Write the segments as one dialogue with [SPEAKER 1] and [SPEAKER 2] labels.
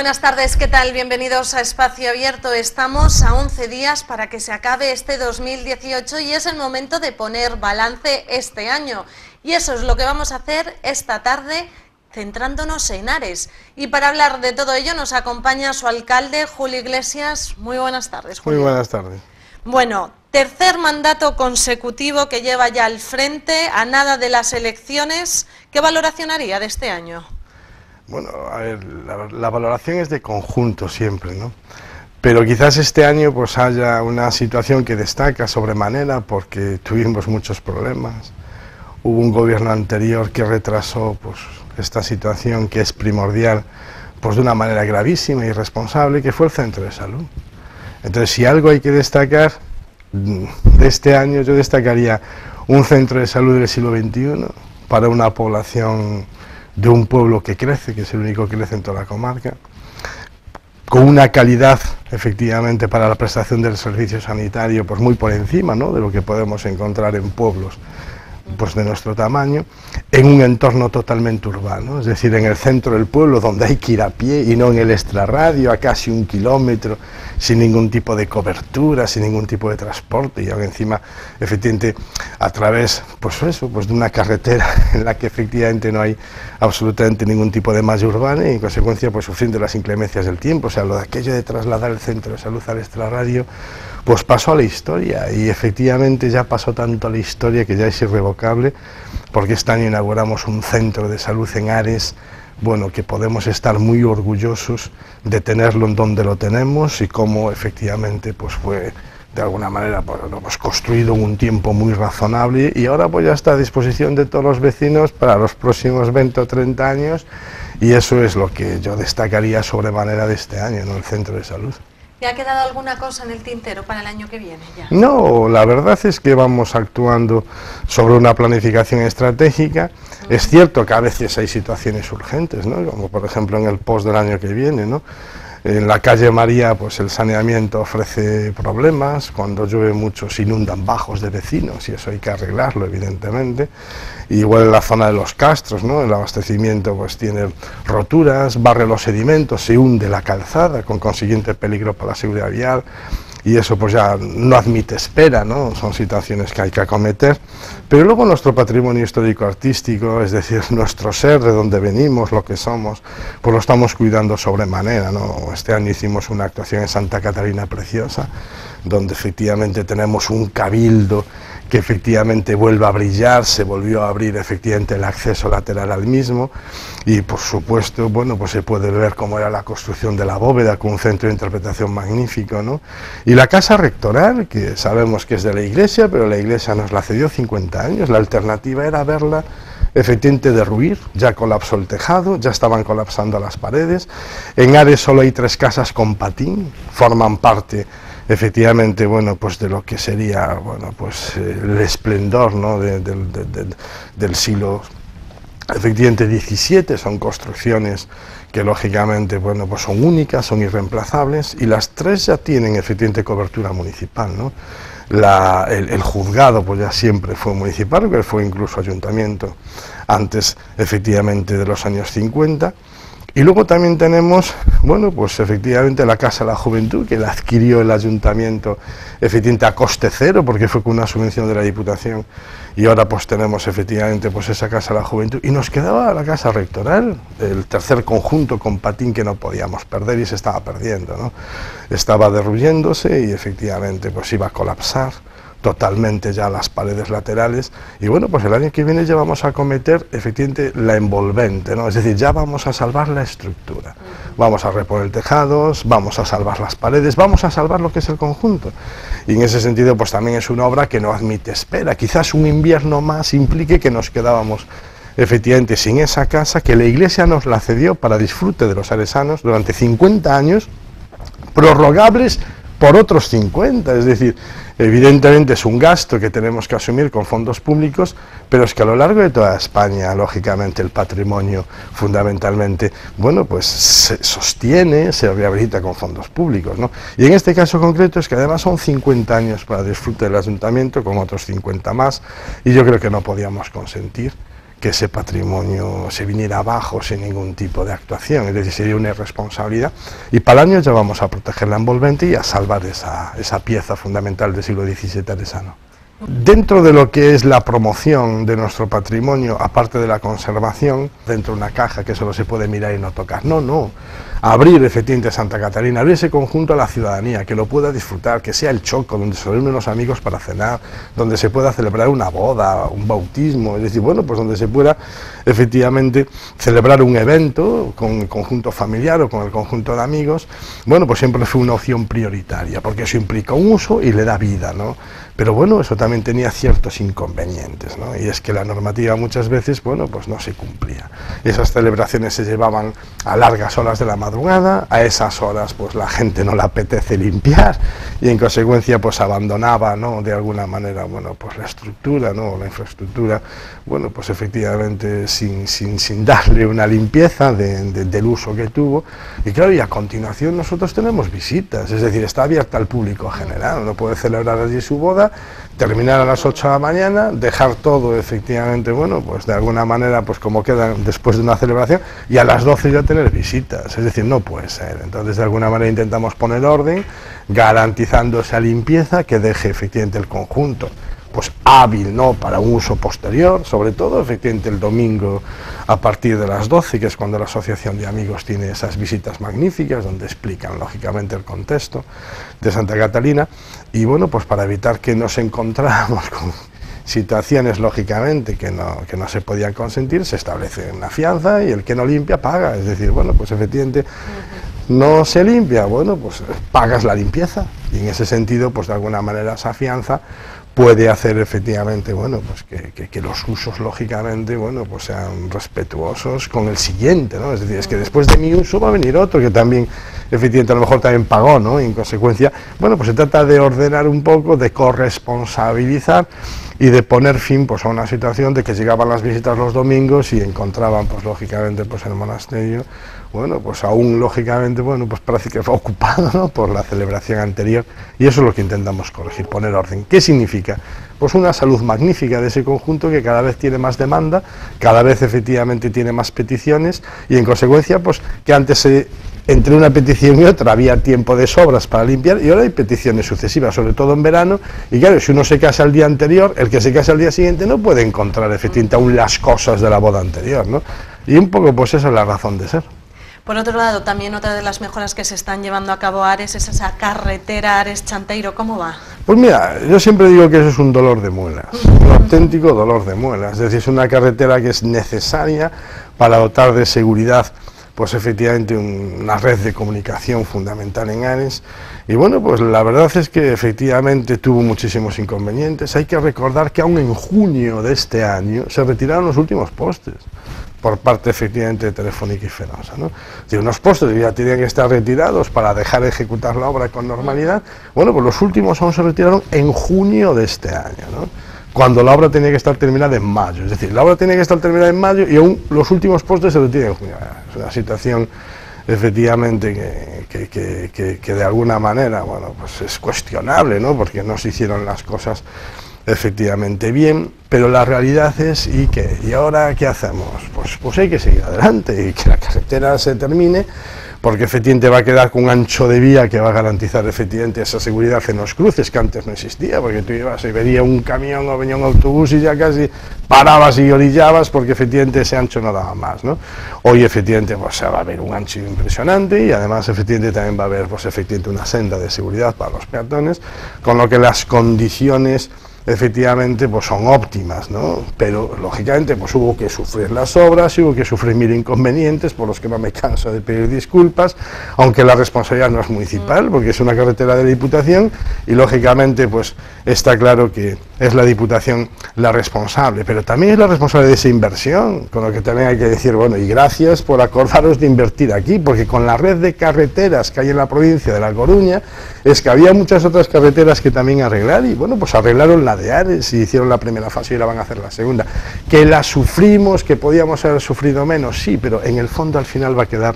[SPEAKER 1] Buenas tardes, ¿qué tal? Bienvenidos a Espacio Abierto. Estamos a 11 días para que se acabe este 2018 y es el momento de poner balance este año. Y eso es lo que vamos a hacer esta tarde, centrándonos en Ares. Y para hablar de todo ello nos acompaña su alcalde, Julio Iglesias. Muy buenas tardes, Julio.
[SPEAKER 2] Muy buenas tardes.
[SPEAKER 1] Bueno, tercer mandato consecutivo que lleva ya al frente, a nada de las elecciones. ¿Qué valoración haría de este año?
[SPEAKER 2] Bueno, a ver, la valoración es de conjunto siempre, ¿no? Pero quizás este año pues haya una situación que destaca sobremanera porque tuvimos muchos problemas. Hubo un gobierno anterior que retrasó pues esta situación que es primordial pues de una manera gravísima y irresponsable, que fue el centro de salud. Entonces, si algo hay que destacar de este año, yo destacaría un centro de salud del siglo XXI para una población de un pueblo que crece, que es el único que crece en toda la comarca, con una calidad, efectivamente, para la prestación del servicio sanitario, pues muy por encima, ¿no?, de lo que podemos encontrar en pueblos pues de nuestro tamaño, en un entorno totalmente urbano, es decir, en el centro del pueblo, donde hay que ir a pie y no en el extrarradio, a casi 1 kilómetro, sin ningún tipo de cobertura, sin ningún tipo de transporte, y ahora encima, efectivamente, a través, pues eso, pues de una carretera en la que efectivamente no hay absolutamente ningún tipo de malla urbana y en consecuencia, pues sufriendo las inclemencias del tiempo. O sea, lo de aquello de trasladar el centro de salud al extrarradio, pues pasó a la historia, y efectivamente ya pasó tanto a la historia que ya es irrevocable, porque este año inauguramos un centro de salud en Ares, bueno, que podemos estar muy orgullosos de tenerlo en donde lo tenemos y cómo efectivamente pues fue de alguna manera pues, lo hemos construido en un tiempo muy razonable y ahora pues ya está a disposición de todos los vecinos para los próximos 20 o 30 años, y eso es lo que yo destacaría sobremanera de este año, ¿no?, el centro de salud.
[SPEAKER 1] ¿Y ha quedado alguna cosa en el tintero para el año que viene ya?
[SPEAKER 2] No, la verdad es que vamos actuando sobre una planificación estratégica. Es cierto que a veces hay situaciones urgentes, ¿no?, como por ejemplo en el post del año que viene, ¿no? En la calle María pues el saneamiento ofrece problemas, cuando llueve mucho se inundan bajos de vecinos y eso hay que arreglarlo evidentemente. Igual en la zona de los Castros, ¿no?, el abastecimiento pues tiene roturas, barre los sedimentos, se hunde la calzada con consiguiente peligro para la seguridad vial y eso pues ya no admite espera, ¿no?, son situaciones que hay que acometer. Pero luego nuestro patrimonio histórico-artístico, es decir, nuestro ser, de donde venimos, lo que somos, pues lo estamos cuidando sobremanera, ¿no? Este año hicimos una actuación en Santa Catalina preciosa, donde efectivamente tenemos un cabildo que efectivamente vuelve a brillar, se volvió a abrir efectivamente el acceso lateral al mismo y por supuesto, bueno, pues se puede ver cómo era la construcción de la bóveda con un centro de interpretación magnífico, ¿no? Y la casa rectoral, que sabemos que es de la iglesia, pero la iglesia nos la cedió 50 años, la alternativa era verla efectivamente derruir, ya colapsó el tejado, ya estaban colapsando las paredes. En Ares solo hay 3 casas con patín, forman parte efectivamente, bueno, pues de lo que sería, bueno, pues el esplendor, ¿no?, del siglo efectivamente XVII, son construcciones que lógicamente, bueno, pues son únicas, son irreemplazables, y las 3 ya tienen efectivamente cobertura municipal, ¿no? El juzgado pues ya siempre fue municipal, que fue incluso ayuntamiento antes efectivamente de los años 50. Y luego también tenemos, bueno, pues efectivamente la Casa de la Juventud, que la adquirió el ayuntamiento efectivamente a coste cero, porque fue con una subvención de la Diputación, y ahora pues tenemos efectivamente pues esa Casa de la Juventud, y nos quedaba la Casa Rectoral, el tercer conjunto con patín que no podíamos perder y se estaba perdiendo, ¿no? Estaba derruyéndose y efectivamente pues iba a colapsar totalmente ya las paredes laterales, y bueno, pues el año que viene ya vamos a acometer efectivamente la envolvente, ¿no? Es decir, ya vamos a salvar la estructura, vamos a reponer tejados, vamos a salvar las paredes, vamos a salvar lo que es el conjunto, y en ese sentido pues también es una obra que no admite espera. Quizás un invierno más implique que nos quedábamos efectivamente sin esa casa, que la iglesia nos la cedió para disfrute de los aresanos durante 50 años, prorrogables por otros 50, es decir, evidentemente es un gasto que tenemos que asumir con fondos públicos, pero es que a lo largo de toda España, lógicamente, el patrimonio fundamentalmente, bueno, pues se sostiene, se rehabilita con fondos públicos, ¿no? Y en este caso concreto es que además son 50 años para disfrute del ayuntamiento, con otros 50 más, y yo creo que no podíamos consentir que ese patrimonio se viniera abajo sin ningún tipo de actuación, es decir, sería una irresponsabilidad, y para el año ya vamos a proteger la envolvente y a salvar esa pieza fundamental del siglo XVII aresano. Dentro de lo que es la promoción de nuestro patrimonio, aparte de la conservación, dentro de una caja que solo se puede mirar y no tocar, no, abrir efectivamente Santa Catalina, abrir ese conjunto a la ciudadanía, que lo pueda disfrutar, que sea el Choco, donde se reúnen los amigos para cenar, donde se pueda celebrar una boda, un bautismo, es decir, bueno, pues donde se pueda efectivamente celebrar un evento con el conjunto familiar o con el conjunto de amigos, bueno, pues siempre fue una opción prioritaria, porque eso implica un uso y le da vida, ¿no? Pero bueno, eso también tenía ciertos inconvenientes, ¿no? Y es que la normativa muchas veces, bueno, pues no se cumplía. Esas celebraciones se llevaban a largas horas de la madrugada, a esas horas pues la gente no le apetece limpiar y en consecuencia pues abandonaba, ¿no?, de alguna manera, bueno, pues la estructura, ¿no?, la infraestructura, bueno, pues efectivamente sin darle una limpieza del uso que tuvo. Y claro, y a continuación nosotros tenemos visitas, es decir, está abierta al público general, uno puede celebrar allí su boda, terminar a las 8 de la mañana, dejar todo efectivamente, bueno, pues de alguna manera, pues como queda después de una celebración, y a las 12 ya tener visitas, es decir, no puede ser. Entonces de alguna manera intentamos poner orden, garantizando esa limpieza que deje efectivamente el conjunto pues hábil, ¿no?, para un uso posterior, sobre todo efectivamente el domingo a partir de las 12, que es cuando la asociación de amigos tiene esas visitas magníficas, donde explican lógicamente el contexto de Santa Catalina, y bueno, pues para evitar que nos encontráramos con situaciones lógicamente que no se podían consentir, se establece una fianza y el que no limpia paga, es decir, bueno, pues efectivamente no se limpia, bueno, pues pagas la limpieza, y en ese sentido, pues de alguna manera esa fianza puede hacer efectivamente, bueno, pues que los usos lógicamente, bueno, pues sean respetuosos con el siguiente, ¿no? Es decir, es que después de mi uso va a venir otro que también, efectivamente, a lo mejor también pagó, ¿no? Y en consecuencia, bueno, pues se trata de ordenar un poco, de corresponsabilizar y de poner fin, pues, a una situación de que llegaban las visitas los domingos y encontraban, pues lógicamente, pues el monasterio, bueno, pues aún lógicamente, bueno, pues parece que fue ocupado, ¿no?, por la celebración anterior, y eso es lo que intentamos corregir, poner orden. ¿Qué significa? Pues una salud magnífica de ese conjunto que cada vez tiene más demanda, cada vez efectivamente tiene más peticiones, y en consecuencia, pues que antes entre una petición y otra había tiempo de sobras para limpiar, y ahora hay peticiones sucesivas, sobre todo en verano, y claro, si uno se casa el día anterior, el que se casa el día siguiente no puede encontrar efectivamente aún las cosas de la boda anterior, ¿no? Y un poco pues esa es la razón de ser.
[SPEAKER 1] Por otro lado, también otra de las mejoras que se están llevando a cabo a Ares es esa carretera Ares-Chanteiro. ¿Cómo va? Pues mira, yo siempre digo que eso es un dolor de muelas, un auténtico dolor de muelas, es decir, es una carretera que es necesaria para dotar de seguridad, pues efectivamente una red de comunicación fundamental en Ares, y bueno, pues la verdad es que efectivamente tuvo muchísimos inconvenientes. Hay que recordar que aún en junio de este año se retiraron los últimos postes por parte efectivamente de Telefónica y Fenosa, ¿no? Si unos postes ya tenían que estar retirados para dejar de ejecutar la obra con normalidad, bueno, pues los últimos aún se retiraron en junio de este año, ¿no?, cuando la obra tenía que estar terminada en mayo, es decir, la obra tenía que estar terminada en mayo y aún los últimos postes se retiran en junio. Es una situación efectivamente que de alguna manera, bueno, pues es cuestionable, ¿no?, porque no se hicieron las cosas efectivamente bien, pero la realidad es, ¿y ahora qué hacemos? Pues hay que seguir adelante y que la carretera se termine, porque efectivamente va a quedar con un ancho de vía que va a garantizar efectivamente esa seguridad en los cruces que antes no existía, porque tú ibas y venía un camión o venía un autobús y ya casi parabas y orillabas porque efectivamente ese ancho no daba más, ¿no? Hoy efectivamente pues va a haber un ancho impresionante y además efectivamente también va a haber pues efectivamente una senda de seguridad para los peatones, con lo que las condiciones efectivamente pues son óptimas, ¿no? Pero lógicamente pues hubo que sufrir las obras, hubo que sufrir mil inconvenientes por los que no me canso de pedir disculpas, aunque la responsabilidad no es municipal, porque es una carretera de la Diputación y lógicamente pues está claro que es la Diputación la responsable, pero también es la responsable de esa inversión, con lo que también hay que decir, bueno, y gracias por acordaros de invertir aquí, porque con la red de carreteras que hay en la provincia de La Coruña, es que había muchas otras carreteras que también arreglar, y bueno, pues arreglaron la de Ares y hicieron la primera fase y ahora van a hacer la segunda. Que la sufrimos, que podíamos haber sufrido menos, sí, pero en el fondo al final va a quedar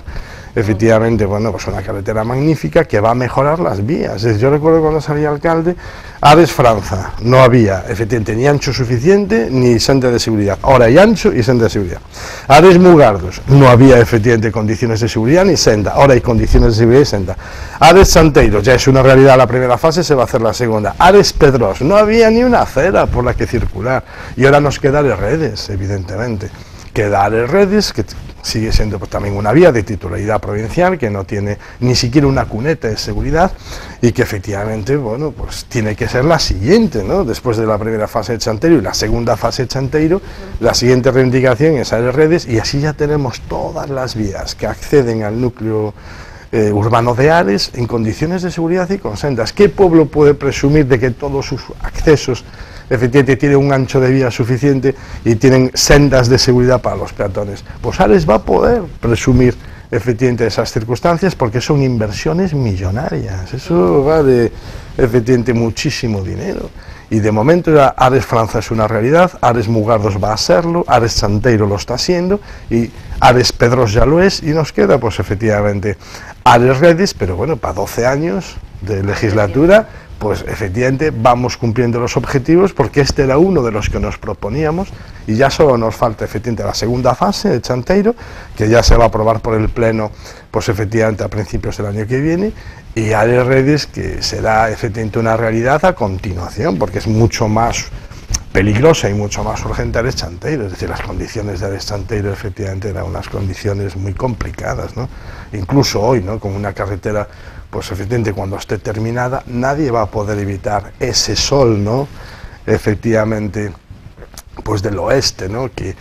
[SPEAKER 2] efectivamente, bueno, pues una carretera magnífica que va a mejorar las vías. Yo recuerdo cuando salí alcalde, Ares-Franza, no había, efectivamente, ni ancho suficiente ni senda de seguridad. Ahora hay ancho y senda de seguridad. Ares-Mugardos, no había, efectivamente, condiciones de seguridad ni senda. Ahora hay condiciones de seguridad y senda. Ares-Santeiro, ya es una realidad la primera fase, se va a hacer la segunda. Ares-Pedros, no había ni una acera por la que circular. Y ahora nos queda Ares-Redes, evidentemente. Queda Ares-Redes, que sigue siendo pues, también una vía de titularidad provincial, que no tiene ni siquiera una cuneta de seguridad, y que efectivamente, bueno, pues tiene que ser la siguiente, ¿no? Después de la primera fase de Chanteiro y la segunda fase de Chanteiro, la siguiente reivindicación es Ares-Redes, y así ya tenemos todas las vías que acceden al núcleo urbano de Ares en condiciones de seguridad y con sendas. ¿Qué pueblo puede presumir de que todos sus accesos efectivamente tienen un ancho de vía suficiente y tienen sendas de seguridad para los peatones? Pues Ares va a poder presumir efectivamente esas circunstancias porque son inversiones millonarias, eso vale efectivamente muchísimo dinero. Y de momento ya Ares-Franza es una realidad, Ares-Mugardos va a serlo, Ares-Santeiro lo está haciendo y Ares-Pedros ya lo es, y nos queda pues efectivamente Ares-Redes, pero bueno, para 12 años de legislatura, pues efectivamente vamos cumpliendo los objetivos porque este era uno de los que nos proponíamos y ya solo nos falta efectivamente la segunda fase de Chanteiro, que ya se va a aprobar por el Pleno pues efectivamente a principios del año que viene, y Ares-Redes, que será efectivamente una realidad a continuación porque es mucho más peligrosa y mucho más urgente Ares-Chanteiro, es decir, las condiciones de Ares-Chanteiro efectivamente eran unas condiciones muy complicadas, ¿no? Incluso hoy, ¿no? Con una carretera, pues efectivamente cuando esté terminada, nadie va a poder evitar ese sol, ¿no? Efectivamente, pues del oeste, ¿no? Que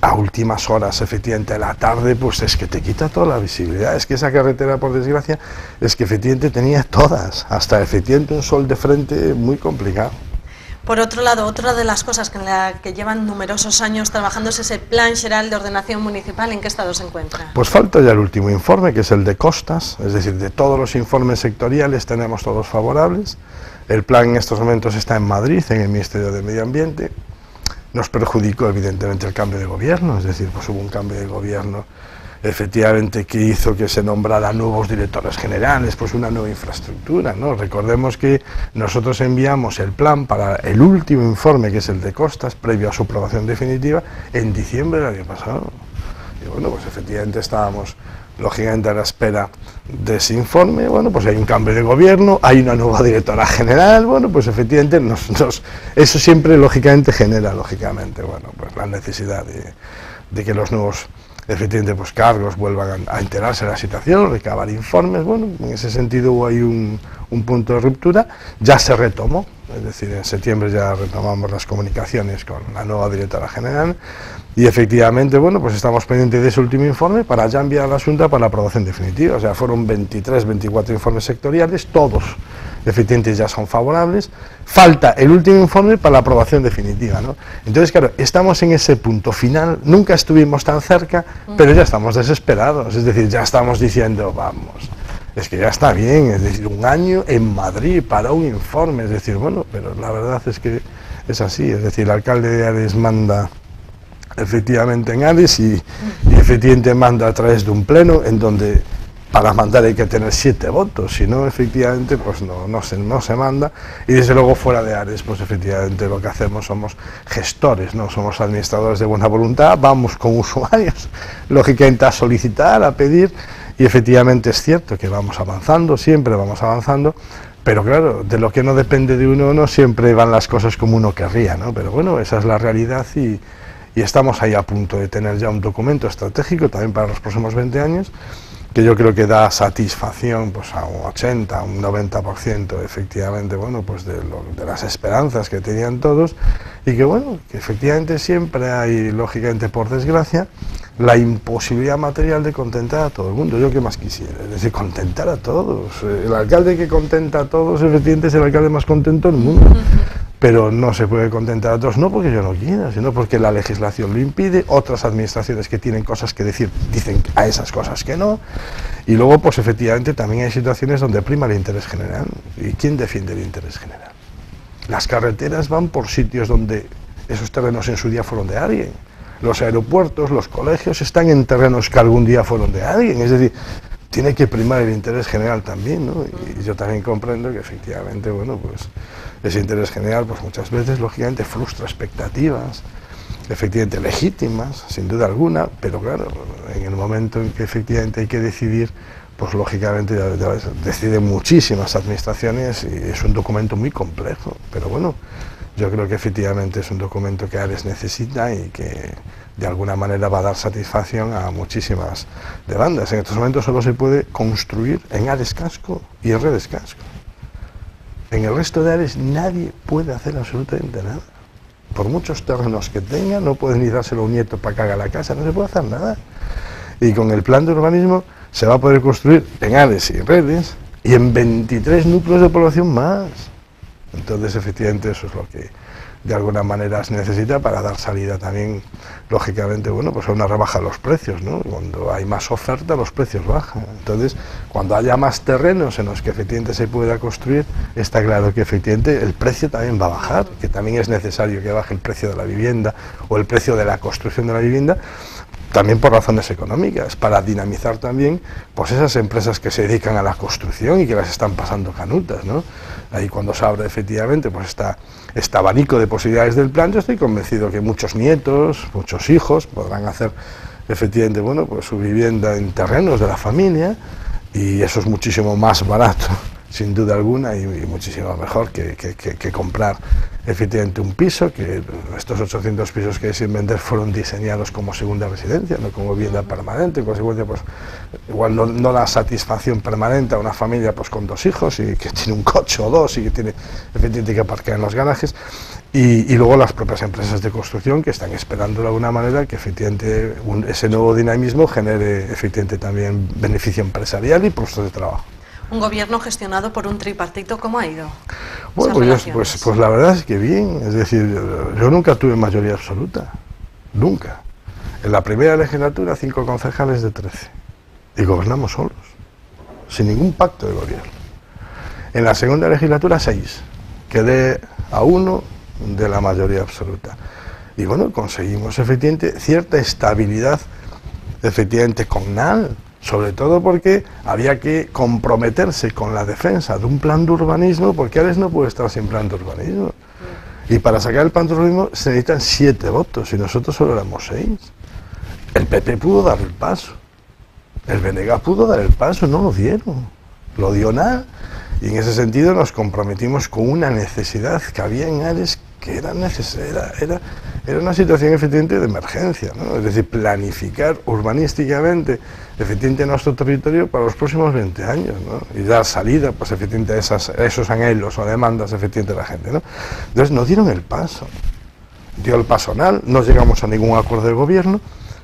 [SPEAKER 2] a últimas horas, efectivamente, de la tarde, pues es que te quita toda la visibilidad. Es que esa carretera, por desgracia, es que efectivamente tenía todas, hasta efectivamente un sol de frente muy complicado.
[SPEAKER 1] Por otro lado, otra de las cosas en la que llevan numerosos años trabajando es ese Plan Xeral de Ordenación Municipal. ¿En qué estado se encuentra?
[SPEAKER 2] Pues falta ya el último informe, que es el de costas, es decir, de todos los informes sectoriales tenemos todos favorables. El plan en estos momentos está en Madrid, en el Ministerio de Medio Ambiente. Nos perjudicó evidentemente el cambio de gobierno, es decir, pues hubo un cambio de gobierno efectivamente que hizo que se nombrara nuevos directores generales, pues una nueva infraestructura, ¿no? Recordemos que nosotros enviamos el plan para el último informe, que es el de costas, previo a su aprobación definitiva, en diciembre del año pasado. Y bueno, pues efectivamente estábamos lógicamente a la espera de ese informe. Bueno, pues hay un cambio de gobierno, hay una nueva directora general, bueno, pues efectivamente eso siempre lógicamente genera, bueno, pues la necesidad de que los nuevos efectivamente pues cargos vuelvan a enterarse de la situación, recabar informes. Bueno, en ese sentido hubo ahí un punto de ruptura, ya se retomó, es decir, en septiembre ya retomamos las comunicaciones con la nueva directora general y efectivamente, bueno, pues estamos pendientes de ese último informe para ya enviar a la Junta para la aprobación definitiva. O sea, fueron 23, 24 informes sectoriales, todos efectivamente ya son favorables, falta el último informe para la aprobación definitiva, ¿no? Entonces, claro, estamos en ese punto final, nunca estuvimos tan cerca, pero ya estamos desesperados, es decir, ya estamos diciendo, vamos, es que ya está bien, es decir, un año en Madrid para un informe, es decir, bueno, pero la verdad es que es así, es decir, el alcalde de Ares manda efectivamente en Ares y efectivamente manda a través de un pleno en donde para mandar hay que tener 7 votos, si no, efectivamente, pues no se manda, y desde luego fuera de Ares, pues efectivamente lo que hacemos somos gestores, no somos administradores de buena voluntad, vamos con usuarios, lógicamente a solicitar, a pedir, y efectivamente es cierto que vamos avanzando, siempre vamos avanzando, pero claro, de lo que no depende de uno no siempre van las cosas como uno querría, ¿no? Pero bueno, esa es la realidad y estamos ahí a punto de tener ya un documento estratégico también para los próximos 20 años, que yo creo que da satisfacción pues a un 80, a un 90% efectivamente, bueno, pues de las esperanzas que tenían todos, y que bueno, que efectivamente siempre hay, lógicamente por desgracia, la imposibilidad material de contentar a todo el mundo. Yo qué más quisiera, es decir, contentar a todos. El alcalde que contenta a todos, efectivamente, es el alcalde más contento del mundo. Pero no se puede contentar a todos, no porque yo no quiera, sino porque la legislación lo impide, otras administraciones que tienen cosas que decir, dicen a esas cosas que no, y luego pues efectivamente también hay situaciones donde prima el interés general. ¿Y quién defiende el interés general? Las carreteras van por sitios donde esos terrenos en su día fueron de alguien. los aeropuertos, los colegios están en terrenos que algún día fueron de alguien, es decir, tiene que primar el interés general también, ¿no? Y yo también comprendo que efectivamente, bueno, pues ese interés general, pues muchas veces, lógicamente, frustra expectativas, efectivamente legítimas, sin duda alguna, pero claro, en el momento en que efectivamente hay que decidir, pues lógicamente deciden muchísimas administraciones y es un documento muy complejo, pero bueno, yo creo que efectivamente es un documento que ARES necesita y que de alguna manera va a dar satisfacción a muchísimas demandas. En estos momentos solo se puede construir en ARES Casco y en Redes Casco. En el resto de ARES nadie puede hacer absolutamente nada. Por muchos terrenos que tenga, no pueden ni dárselo a un nieto para que haga la casa, no se puede hacer nada. Y con el plan de urbanismo se va a poder construir en ARES y en Redes y en 23 núcleos de población más. Entonces, efectivamente, eso es lo que de alguna manera se necesita para dar salida también, lógicamente, bueno, pues a una rebaja de los precios, ¿no? Cuando hay más oferta, los precios bajan. Entonces, cuando haya más terrenos en los que efectivamente se pueda construir, está claro que efectivamente el precio también va a bajar, que también es necesario que baje el precio de la vivienda o el precio de la construcción de la vivienda, también por razones económicas, para dinamizar también pues esas empresas que se dedican a la construcción y que las están pasando canutas, ¿no? Ahí cuando se abre efectivamente pues este abanico de posibilidades del plan, yo estoy convencido que muchos nietos, muchos hijos podrán hacer efectivamente, bueno, pues su vivienda en terrenos de la familia, y eso es muchísimo más barato, sin duda alguna, y muchísimo mejor que comprar efectivamente un piso, que estos 800 pisos que hay sin vender fueron diseñados como segunda residencia, no como vivienda permanente. En consecuencia, pues igual no da satisfacción permanente a una familia pues con 2 hijos y que tiene un coche o 2 y que tiene efectivamente que aparcar en los garajes, y luego las propias empresas de construcción que están esperando de alguna manera que efectivamente ese nuevo dinamismo genere efectivamente también beneficio empresarial y puestos de trabajo.
[SPEAKER 1] Un gobierno gestionado por un tripartito, ¿cómo ha ido?
[SPEAKER 2] Bueno, pues la verdad es que bien, es decir, yo nunca tuve mayoría absoluta, nunca. En la primera legislatura 5 concejales de 13 y gobernamos solos, sin ningún pacto de gobierno. En la segunda legislatura 6, quedé a 1 de la mayoría absoluta. Y bueno, conseguimos efectivamente cierta estabilidad efectivamente cognal, sobre todo porque había que comprometerse con la defensa de un plan de urbanismo, porque ARES no puede estar sin plan de urbanismo. Y para sacar el plan de urbanismo se necesitan 7 votos, y nosotros solo éramos 6. El PP pudo dar el paso, el BNG pudo dar el paso, no lo dieron, lo dio nada. Y en ese sentido nos comprometimos con una necesidad que había en ARES, que era necesaria, era una situación efectivamente de emergencia, ¿no? Es decir, planificar urbanísticamente efectivamente nuestro territorio para los próximos 20 años, ¿no? Y dar salida pues efectivamente a esos anhelos o demandas efectivamente de la gente, ¿no? Entonces nos dieron el paso, dio el paso anal, no llegamos a ningún acuerdo de gobierno,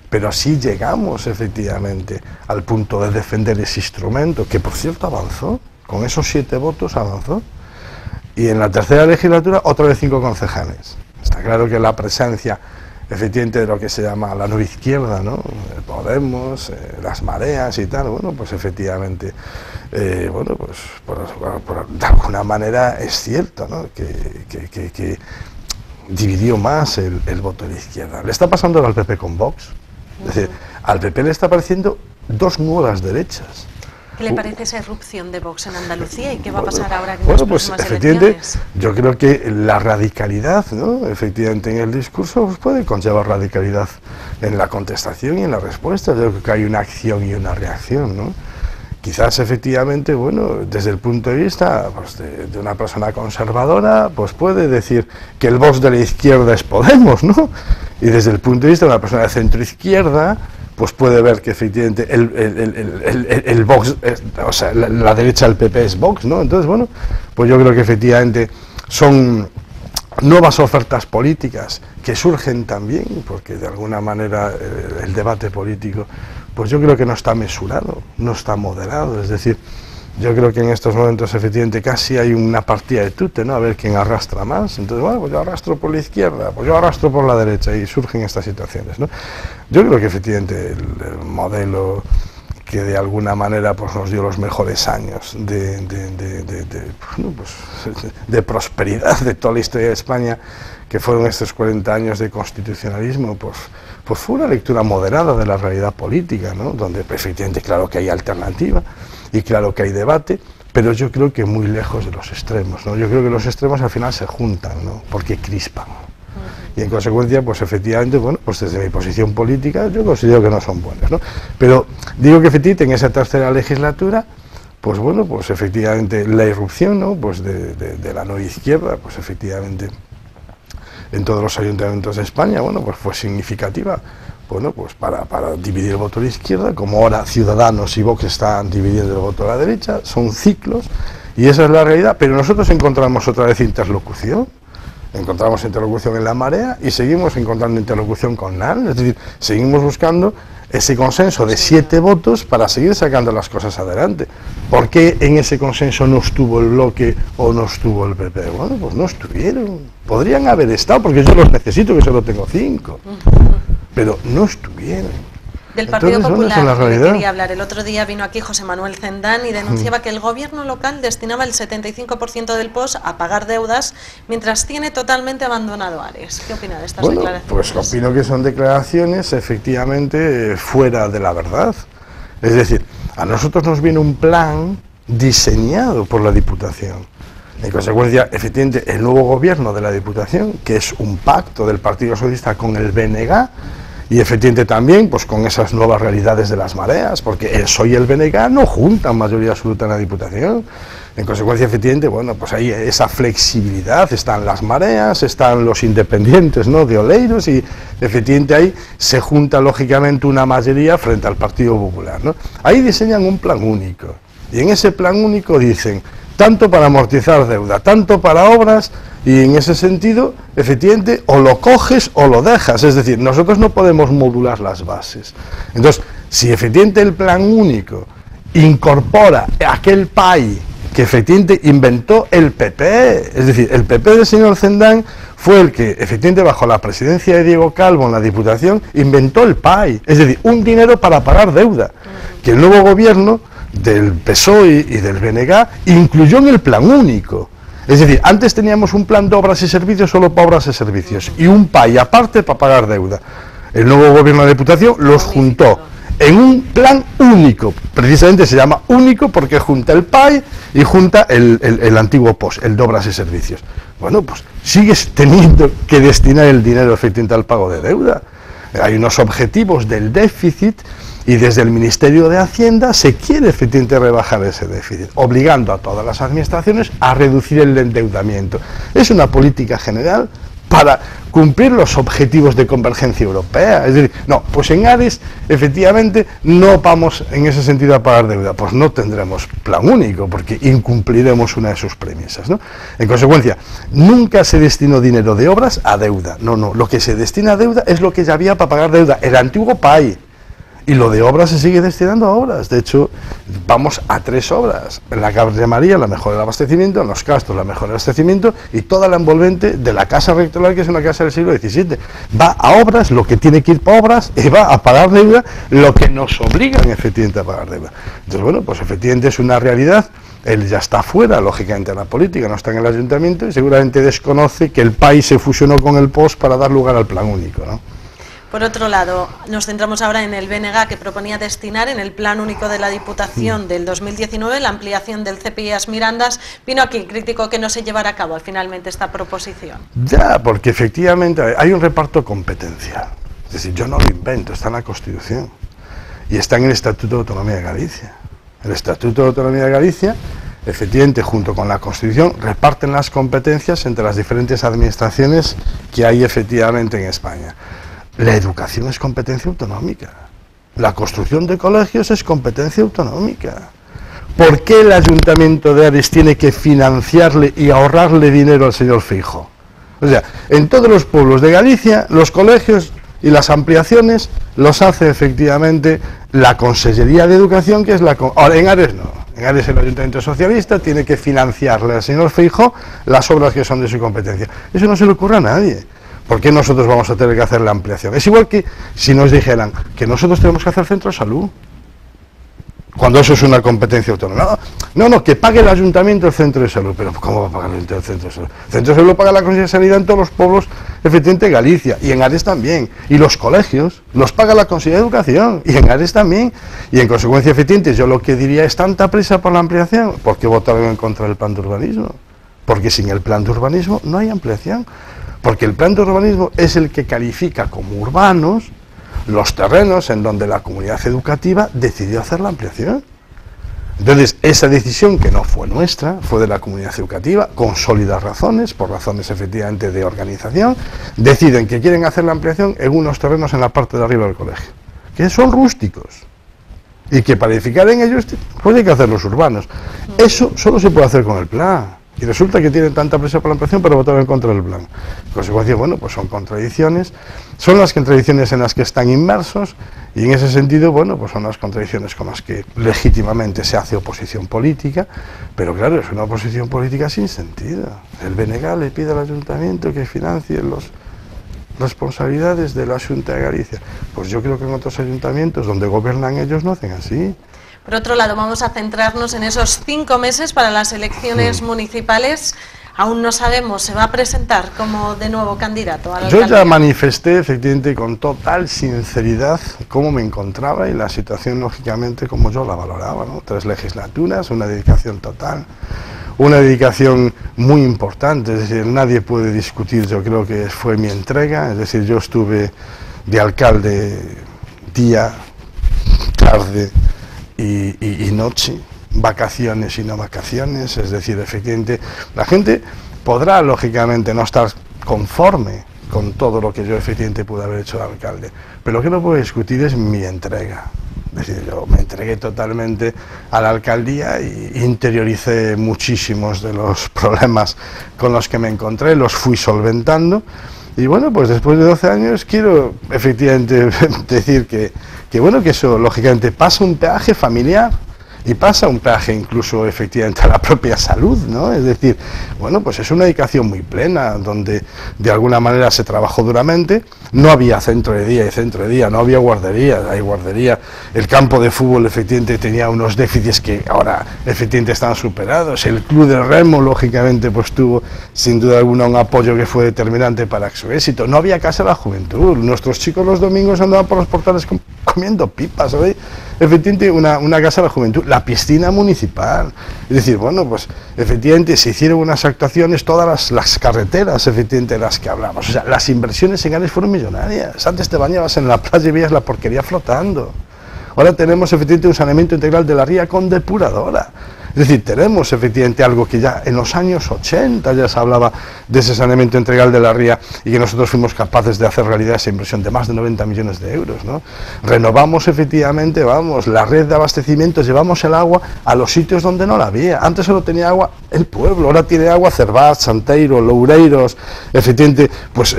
[SPEAKER 2] pero sí llegamos efectivamente al punto de defender ese instrumento, que por cierto avanzó, con esos 7 votos avanzó. Y en la tercera legislatura otra vez 5 concejales. Está claro que la presencia efectivamente de lo que se llama la nueva izquierda, ¿no? El Podemos, las mareas y tal, bueno, pues efectivamente, bueno, pues de alguna manera es cierto, ¿no? que dividió más el voto de la izquierda. Le está pasando ahora al PP con Vox. Es decir, al PP le está apareciendo 2 nuevas derechas.
[SPEAKER 1] ¿Qué le parece esa irrupción de Vox en Andalucía y qué va a pasar ahora en las próximas
[SPEAKER 2] efectivamente,
[SPEAKER 1] elecciones?
[SPEAKER 2] Yo creo que la radicalidad, ¿no? Efectivamente en el discurso pues puede conllevar radicalidad en la contestación y en la respuesta. Yo creo que hay una acción y una reacción, ¿no? Quizás efectivamente, bueno, desde el punto de vista pues, de una persona conservadora, pues puede decir que el Vox de la izquierda es Podemos, ¿no? Y desde el punto de vista de una persona de centro izquierda, pues puede ver que efectivamente el Vox, o sea, la derecha del PP es Vox, ¿no? Entonces, bueno, pues yo creo que efectivamente son nuevas ofertas políticas que surgen también, porque de alguna manera el debate político, pues yo creo que no está mesurado, no está moderado, es decir, yo creo que en estos momentos efectivamente casi hay una partida de tute, ¿no? A ver quién arrastra más. Entonces, bueno, pues yo arrastro por la izquierda, pues yo arrastro por la derecha, y surgen estas situaciones, ¿no? Yo creo que efectivamente el modelo que de alguna manera pues, nos dio los mejores años de prosperidad de toda la historia de España, que fueron estos 40 años de constitucionalismo, pues fue una lectura moderada de la realidad política, ¿no? Donde efectivamente claro que hay alternativa y claro que hay debate, pero yo creo que muy lejos de los extremos, ¿no? Yo creo que los extremos al final se juntan, ¿no? Porque crispan. Y en consecuencia, pues efectivamente, bueno, pues desde mi posición política yo considero que no son buenas, ¿no? Pero digo que efectivamente en esa tercera legislatura, pues bueno, pues efectivamente la irrupción, ¿no? Pues de la no izquierda, pues efectivamente en todos los ayuntamientos de España, bueno, pues fue significativa, bueno, pues para dividir el voto a la izquierda, como ahora Ciudadanos y Vox están dividiendo el voto a la derecha, son ciclos, y esa es la realidad, pero nosotros encontramos otra vez interlocución. Encontramos interlocución en La Marea y seguimos encontrando interlocución con NAL, es decir, seguimos buscando ese consenso de 7 votos para seguir sacando las cosas adelante. ¿Por qué en ese consenso no estuvo el Bloque o no estuvo el PP? Bueno, pues no estuvieron. Podrían haber estado, porque yo los necesito, que solo tengo 5, pero no estuvieron.
[SPEAKER 1] Del Partido
[SPEAKER 2] Entonces,
[SPEAKER 1] Popular quería hablar. El otro día vino aquí José Manuel Cendán y denunciaba que el gobierno local destinaba el 75% del POS a pagar deudas, mientras tiene totalmente abandonado Ares. ¿Qué opina de estas declaraciones?
[SPEAKER 2] Pues opino que son declaraciones efectivamente fuera de la verdad. Es decir, a nosotros nos viene un plan diseñado por la Diputación. En consecuencia, efectivamente, el nuevo gobierno de la Diputación, que es un pacto del Partido Socialista con el BNG, y efectivamente también pues con esas nuevas realidades de las mareas, porque el PSOE y el BNG no juntan mayoría absoluta en la Diputación. En consecuencia, efectivamente, bueno, pues hay esa flexibilidad, están las mareas, están los independientes, ¿no?, de Oleiros, y efectivamente ahí se junta lógicamente una mayoría frente al Partido Popular, ¿no? Ahí diseñan un plan único, y en ese plan único dicen, tanto para amortizar deuda, tanto para obras, y en ese sentido, efectivamente, o lo coges o lo dejas, es decir, nosotros no podemos modular las bases. Entonces, si efectivamente el plan único incorpora aquel PAI que efectivamente inventó el PP, es decir, el PP del señor Cendán fue el que efectivamente bajo la presidencia de Diego Calvo en la Diputación inventó el PAI, es decir, un dinero para pagar deuda, que el nuevo gobierno del PSOE y del BNG incluyó en el plan único. Es decir, antes teníamos un plan de obras y servicios solo para obras y servicios y un PAI aparte para pagar deuda. El nuevo gobierno de la Diputación los juntó en un plan único, precisamente se llama único porque junta el PAI y junta el antiguo POS, el de obras y servicios. Bueno, pues sigues teniendo que destinar el dinero efectivamente al pago de deuda. Hay unos objetivos del déficit y desde el Ministerio de Hacienda se quiere efectivamente rebajar ese déficit, obligando a todas las administraciones a reducir el endeudamiento. Es una política general para cumplir los objetivos de convergencia europea. Es decir, no, pues en Ares efectivamente no vamos en ese sentido a pagar deuda, pues no tendremos plan único porque incumpliremos una de sus premisas, ¿no? En consecuencia, nunca se destinó dinero de obras a deuda, no, lo que se destina a deuda es lo que ya había para pagar deuda, el antiguo PAI. Y lo de obras se sigue destinando a obras. De hecho, vamos a 3 obras. En la Calle María, la mejora del abastecimiento, en los Castros, la mejora del abastecimiento, y toda la envolvente de la Casa Rectoral, que es una casa del siglo XVII. Va a obras lo que tiene que ir para obras, y va a pagar deuda lo que nos obligan efectivamente a pagar deuda. Entonces, bueno, pues efectivamente es una realidad. Él ya está fuera, lógicamente, de la política, no está en el ayuntamiento, y seguramente desconoce que el país se fusionó con el POS para dar lugar al plan único, ¿no?
[SPEAKER 1] Por otro lado, nos centramos ahora en el BNG, que proponía destinar en el Plan Único de la Diputación del 2019 la ampliación del CPI a Mirandas. Vino aquí, criticó que no se llevara a cabo finalmente esta proposición.
[SPEAKER 2] Ya, porque efectivamente hay un reparto de competencia. Es decir, yo no lo invento, está en la Constitución y está en el Estatuto de Autonomía de Galicia. El Estatuto de Autonomía de Galicia, efectivamente, junto con la Constitución, reparten las competencias entre las diferentes administraciones que hay efectivamente en España. La educación es competencia autonómica, la construcción de colegios es competencia autonómica. ¿Por qué el Ayuntamiento de Ares tiene que financiarle y ahorrarle dinero al señor Feijóo? O sea, en todos los pueblos de Galicia, los colegios y las ampliaciones los hace efectivamente la Consellería de Educación, que es la... Ahora, en Ares no, en Ares el Ayuntamiento Socialista tiene que financiarle al señor Feijóo las obras que son de su competencia. Eso no se le ocurre a nadie. ¿Por qué nosotros vamos a tener que hacer la ampliación? Es igual que si nos dijeran que nosotros tenemos que hacer centro de salud. cuando eso es una competencia autónoma. No, que pague el ayuntamiento el centro de salud. Pero ¿cómo va a pagar el centro de salud? El centro de salud lo paga la Consejería de Sanidad en todos los pueblos, efectivamente, de Galicia, y en Ares también. Y los colegios los paga la Consejería de Educación, y en Ares también. Y en consecuencia, efectivamente, yo lo que diría es tanta prisa por la ampliación. ¿Por qué votaron en contra del plan de urbanismo? Porque sin el plan de urbanismo no hay ampliación. Porque el plan de urbanismo es el que califica como urbanos los terrenos en donde la comunidad educativa decidió hacer la ampliación. Entonces, esa decisión, que no fue nuestra, fue de la comunidad educativa, con sólidas razones, por razones efectivamente de organización, deciden que quieren hacer la ampliación en unos terrenos en la parte de arriba del colegio, que son rústicos, y que para edificar en ellos, pues hay que hacer los urbanos. Eso solo se puede hacer con el plan. Y resulta que tienen tanta presión por la ampliación, pero votaron en contra del plan. En consecuencia, bueno, pues son contradicciones, son las contradicciones en las que están inmersos, y en ese sentido, bueno, pues son las contradicciones con las que legítimamente se hace oposición política, pero claro, es una oposición política sin sentido. El BNG le pide al ayuntamiento que financie las responsabilidades de la Xunta de Galicia. Pues yo creo que en otros ayuntamientos donde gobiernan ellos no hacen así.
[SPEAKER 1] Por otro lado, vamos a centrarnos en esos 5 meses para las elecciones municipales. Aún no sabemos, ¿se va a presentar como de nuevo candidato a la alcaldía?
[SPEAKER 2] Yo ya manifesté, efectivamente, con total sinceridad cómo me encontraba y la situación, lógicamente, como yo la valoraba, ¿no? 3 legislaturas, una dedicación total, una dedicación muy importante, es decir, nadie puede discutir, yo creo que fue mi entrega, es decir, yo estuve de alcalde día, tarde y noche, vacaciones y no vacaciones, es decir, efectivamente, la gente podrá, lógicamente, no estar conforme con todo lo que yo, efectivamente, pude haber hecho de alcalde, pero lo que no puedo discutir es mi entrega. Es decir, yo me entregué totalmente a la alcaldía e interioricé muchísimos de los problemas con los que me encontré, los fui solventando, y bueno, pues después de 12 años quiero, efectivamente, decir que bueno, que eso, lógicamente, pasa un peaje familiar, y pasa un peaje incluso efectivamente a la propia salud, ¿no? Es decir, bueno, pues es una dedicación muy plena, donde de alguna manera se trabajó duramente, no había centro de día y centro de día, no había guardería, hay guardería, el campo de fútbol efectivamente tenía unos déficits que ahora efectivamente están superados, el club de remo lógicamente pues tuvo sin duda alguna un apoyo que fue determinante para su éxito, no había casa de la juventud, nuestros chicos los domingos andaban por los portales comiendo pipas, ¿sabéis? Efectivamente una casa de la juventud, la piscina municipal, es decir, bueno, pues efectivamente se hicieron unas actuaciones, todas las carreteras, efectivamente, de las que hablamos, o sea, las inversiones en Ares fueron millonarias, antes te bañabas en la playa y veías la porquería flotando, ahora tenemos efectivamente un saneamiento integral de la ría con depuradora. Es decir, tenemos efectivamente algo que ya en los años 80 ya se hablaba de ese saneamiento integral de la ría y que nosotros fuimos capaces de hacer realidad esa inversión de más de 90 millones de euros, ¿no? Renovamos efectivamente, vamos, la red de abastecimiento, llevamos el agua a los sitios donde no la había. Antes solo tenía agua el pueblo, ahora tiene agua Cervat, Santeiro, Loureiros, efectivamente, pues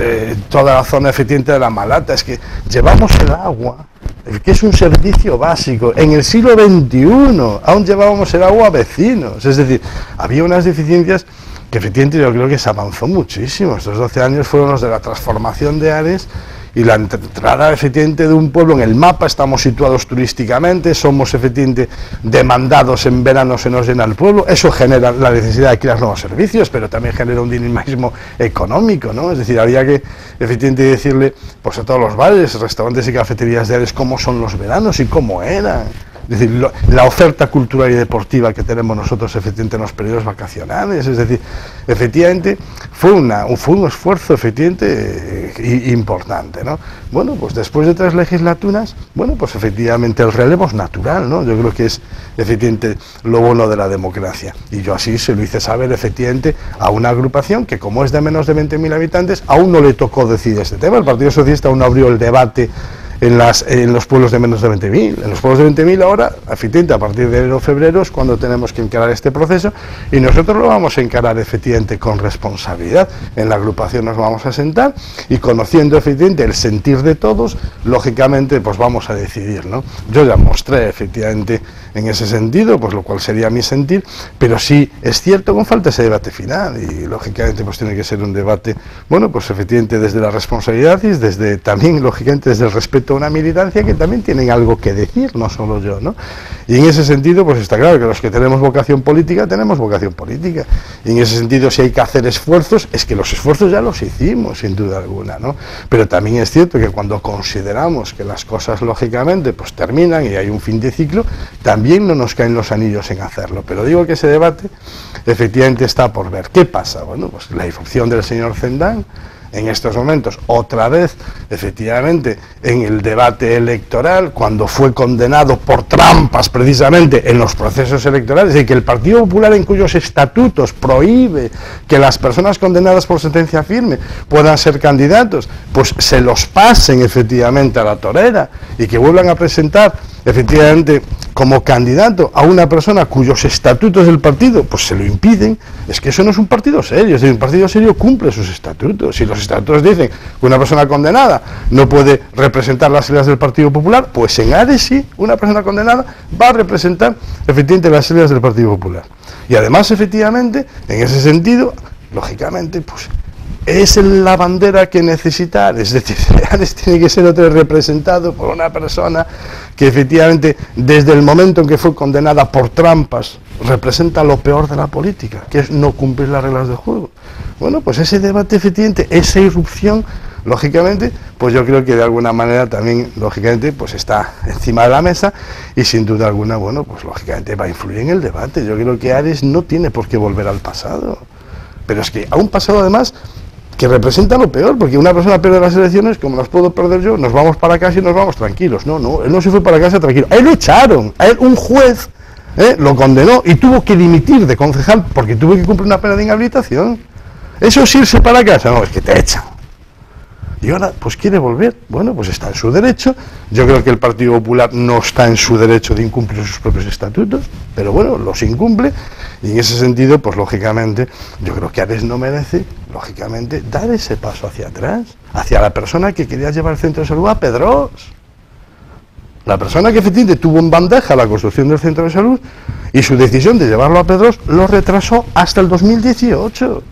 [SPEAKER 2] toda la zona efectivamente de la Malata. Es que llevamos el agua, que es un servicio básico. En el siglo XXI aún llevábamos el agua a vecinos, es decir, había unas deficiencias que efectivamente yo creo que se avanzó muchísimo. Estos 12 años fueron los de la transformación de Ares y la entrada efectivamente de un pueblo en el mapa. Estamos situados turísticamente, somos efectivamente demandados, en verano se nos llena el pueblo, eso genera la necesidad de crear nuevos servicios, pero también genera un dinamismo económico, ¿no? Es decir, habría que efectivamente decirle pues a todos los bares, restaurantes y cafeterías de Ares cómo son los veranos y cómo eran. Es decir, la oferta cultural y deportiva que tenemos nosotros efectivamente en los periodos vacacionales, es decir, efectivamente fue un esfuerzo efectivamente importante, ¿no? Bueno, pues después de 3 legislaturas, bueno, pues efectivamente el relevo es natural, ¿no? Yo creo que es efectivamente lo bueno de la democracia, y yo así se lo hice saber efectivamente a una agrupación que, como es de menos de 20.000 habitantes, aún no le tocó decidir este tema. El Partido Socialista aún no abrió el debate en los pueblos de menos de 20.000. En los pueblos de 20.000 ahora, efectivamente, a partir de enero o febrero es cuando tenemos que encarar este proceso, y nosotros lo vamos a encarar efectivamente con responsabilidad. En la agrupación nos vamos a sentar y, conociendo efectivamente el sentir de todos, lógicamente pues vamos a decidir, ¿no? Yo ya mostré efectivamente en ese sentido pues lo cual sería mi sentir, pero sí es cierto que falta ese debate final, y lógicamente pues tiene que ser un debate, bueno, pues efectivamente desde la responsabilidad y desde también lógicamente desde el respeto toda una militancia que también tienen algo que decir, no solo yo, ¿no? Y en ese sentido, pues está claro que los que tenemos vocación política, tenemos vocación política. Y en ese sentido, si hay que hacer esfuerzos, es que los esfuerzos ya los hicimos, sin duda alguna, ¿no? Pero también es cierto que cuando consideramos que las cosas, lógicamente, pues terminan y hay un fin de ciclo, también no nos caen los anillos en hacerlo. Pero digo que ese debate, efectivamente, está por ver. ¿Qué pasa? Bueno, pues la irrupción del señor Cendán, en estos momentos, otra vez, efectivamente, en el debate electoral, cuando fue condenado por trampas, precisamente, en los procesos electorales, y que el Partido Popular, en cuyos estatutos prohíbe que las personas condenadas por sentencia firme puedan ser candidatos, pues se los pasen, efectivamente, a la torera, y que vuelvan a presentar, efectivamente, como candidato a una persona cuyos estatutos del partido pues se lo impiden, es que eso no es un partido serio. Es decir, un partido serio cumple sus estatutos. Si los estatutos dicen que una persona condenada no puede representar las ideas del Partido Popular, pues en Ares sí, una persona condenada va a representar efectivamente las ideas del Partido Popular. Y además, efectivamente, en ese sentido, lógicamente, pues es la bandera que necesita Ares. Es decir, Ares tiene que ser otro representado por una persona que efectivamente, desde el momento en que fue condenada por trampas, representa lo peor de la política, que es no cumplir las reglas de juego. Bueno, pues ese debate, efectivamente, esa irrupción, lógicamente, pues yo creo que de alguna manera también, lógicamente, pues está encima de la mesa y sin duda alguna, bueno, pues lógicamente va a influir en el debate. Yo creo que Ares no tiene por qué volver al pasado, pero es que a un pasado, además, que representa lo peor, porque una persona pierde las elecciones, como las puedo perder yo, nos vamos para casa y nos vamos tranquilos. No, no, él no se fue para casa tranquilo, a él lo echaron, a él un juez lo condenó y tuvo que dimitir de concejal porque tuvo que cumplir una pena de inhabilitación. Eso es irse para casa, no, es que te echan. Y ahora, pues quiere volver, bueno, pues está en su derecho. Yo creo que el Partido Popular no está en su derecho de incumplir sus propios estatutos, pero bueno, los incumple, y en ese sentido, pues lógicamente, yo creo que Ares no merece, lógicamente, dar ese paso hacia atrás, hacia la persona que quería llevar el centro de salud a Pedros. La persona que efectivamente tuvo en bandeja la construcción del centro de salud, y su decisión de llevarlo a Pedros lo retrasó hasta el 2018.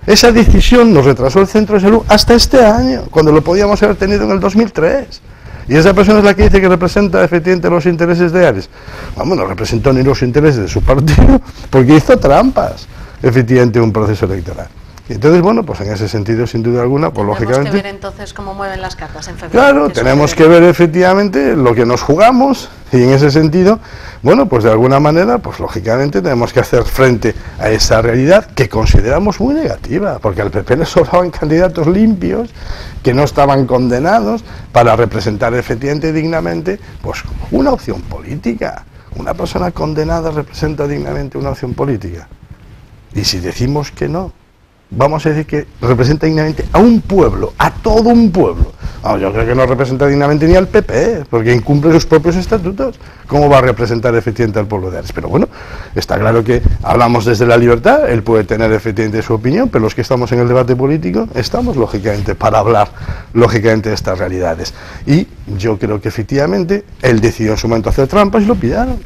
[SPEAKER 2] Esa decisión nos retrasó el centro de salud hasta este año, cuando lo podíamos haber tenido en el 2003. Y esa persona es la que dice que representa efectivamente los intereses de Ares. Vamos, no representó ni los intereses de su partido, porque hizo trampas, efectivamente, un proceso electoral. Y entonces, bueno, pues en ese sentido, sin duda alguna, pues lógicamente...
[SPEAKER 1] Tenemos que ver entonces cómo mueven las cartas en febrero.
[SPEAKER 2] Claro, tenemos que ver efectivamente lo que nos jugamos, y en ese sentido, bueno, pues de alguna manera, pues lógicamente tenemos que hacer frente a esa realidad que consideramos muy negativa, porque al PP le sobraban candidatos limpios, que no estaban condenados, para representar efectivamente dignamente, pues una opción política. Una persona condenada representa dignamente una opción política. Y si decimos que no, vamos a decir que representa dignamente a un pueblo, a todo un pueblo. Vamos, yo creo que no representa dignamente ni al PP, porque incumple sus propios estatutos. ¿Cómo va a representar efectivamente al pueblo de Ares? Pero bueno, está claro que hablamos desde la libertad, él puede tener efectivamente su opinión, pero los que estamos en el debate político estamos lógicamente para hablar lógicamente de estas realidades. Y yo creo que efectivamente él decidió en su momento hacer trampas y lo pillaron.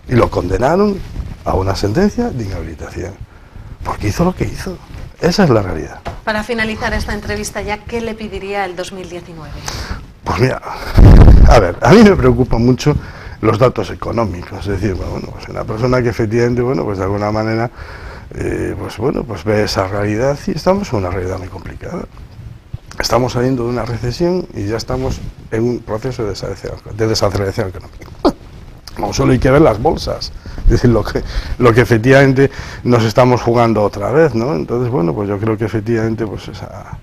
[SPEAKER 2] Y lo condenaron a una sentencia de inhabilitación. Porque hizo lo que hizo. Esa es la realidad.
[SPEAKER 1] Para finalizar esta entrevista ya, ¿qué le pediría el 2019?
[SPEAKER 2] Pues mira, a ver, a mí me preocupan mucho los datos económicos. Es decir, bueno, pues una persona que efectivamente, bueno, pues de alguna manera, pues ve esa realidad y estamos en una realidad muy complicada. Estamos saliendo de una recesión y ya estamos en un proceso de desaceleración económica. No solo hay que ver las bolsas, es decir, lo que efectivamente nos estamos jugando otra vez, ¿no? Entonces, bueno, pues yo creo que efectivamente pues esa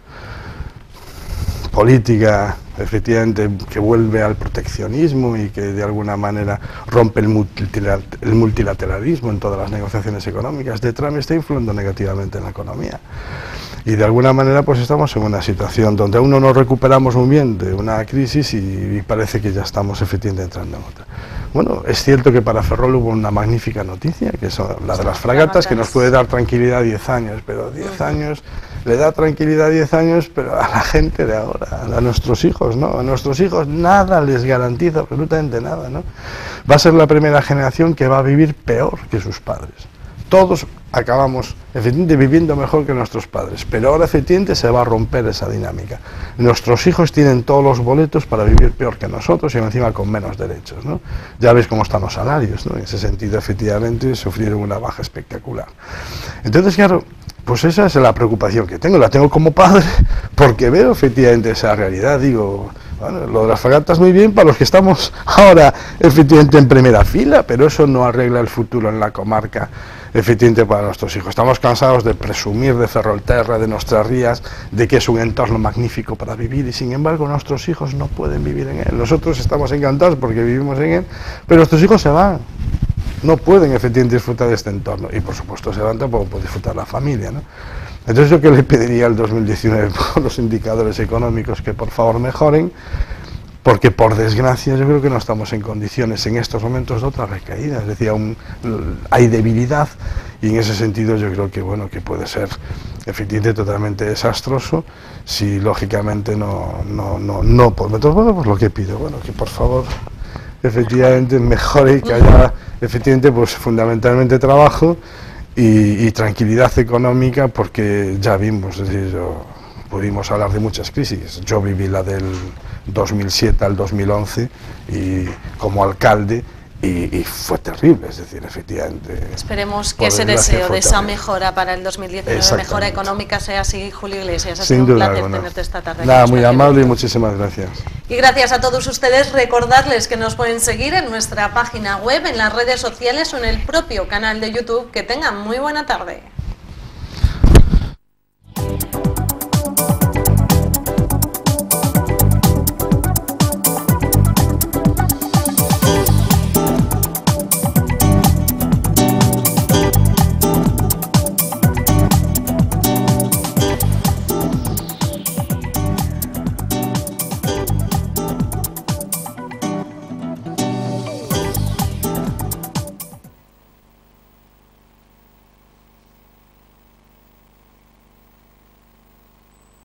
[SPEAKER 2] política efectivamente que vuelve al proteccionismo y que de alguna manera rompe el multilateralismo en todas las negociaciones económicas de Trump está influyendo negativamente en la economía. Y de alguna manera pues estamos en una situación donde aún no nos recuperamos muy bien de una crisis y parece que ya estamos efectivamente entrando en otra. Bueno, es cierto que para Ferrol hubo una magnífica noticia, que es la de las fragatas, que nos puede dar tranquilidad 10 años, pero 10 años, le da tranquilidad 10 años, pero a la gente de ahora, a nuestros hijos, ¿no? A nuestros hijos nada les garantiza, absolutamente nada, ¿no? Va a ser la primera generación que va a vivir peor que sus padres. todos acabamos efectivamente viviendo mejor que nuestros padres, pero ahora efectivamente se va a romper esa dinámica. Nuestros hijos tienen todos los boletos para vivir peor que nosotros y encima con menos derechos, ¿no? Ya ves cómo están los salarios, ¿no? En ese sentido, efectivamente, sufrieron una baja espectacular. Entonces, claro, pues esa es la preocupación que tengo, la tengo como padre, porque veo efectivamente esa realidad. Digo, bueno, lo de las fragatas muy bien para los que estamos ahora efectivamente en primera fila, pero eso no arregla el futuro en la comarca efectivamente para nuestros hijos. Estamos cansados de presumir de Ferrolterra, de nuestras rías, de que es un entorno magnífico para vivir, y sin embargo nuestros hijos no pueden vivir en él. Nosotros estamos encantados porque vivimos en él, pero nuestros hijos se van, no pueden efectivamente disfrutar de este entorno, y por supuesto se van tampoco por disfrutar la familia, ¿no? Entonces yo que le pediría al 2019 por los indicadores económicos que por favor mejoren, porque por desgracia yo creo que no estamos en condiciones en estos momentos de otra recaída, es decir, aún hay debilidad, y en ese sentido yo creo que bueno, que puede ser efectivamente totalmente desastroso si lógicamente no podemos. Bueno, pues lo que pido, bueno, que por favor efectivamente mejore y que haya efectivamente pues fundamentalmente trabajo y tranquilidad económica, porque ya vimos, es decir, pudimos hablar de muchas crisis. Yo viví la del 2007 al 2011 y como alcalde y fue terrible, es decir, efectivamente.
[SPEAKER 1] Esperemos que ese deseo de esa mejora para el 2019, mejora económica, sea así. Julio Iglesias, ha sido un placer tenerte esta tarde.
[SPEAKER 2] Nada, muy amable y muchísimas gracias.
[SPEAKER 1] Y gracias a todos ustedes. Recordarles que nos pueden seguir en nuestra página web, en las redes sociales o en el propio canal de YouTube. Que tengan muy buena tarde.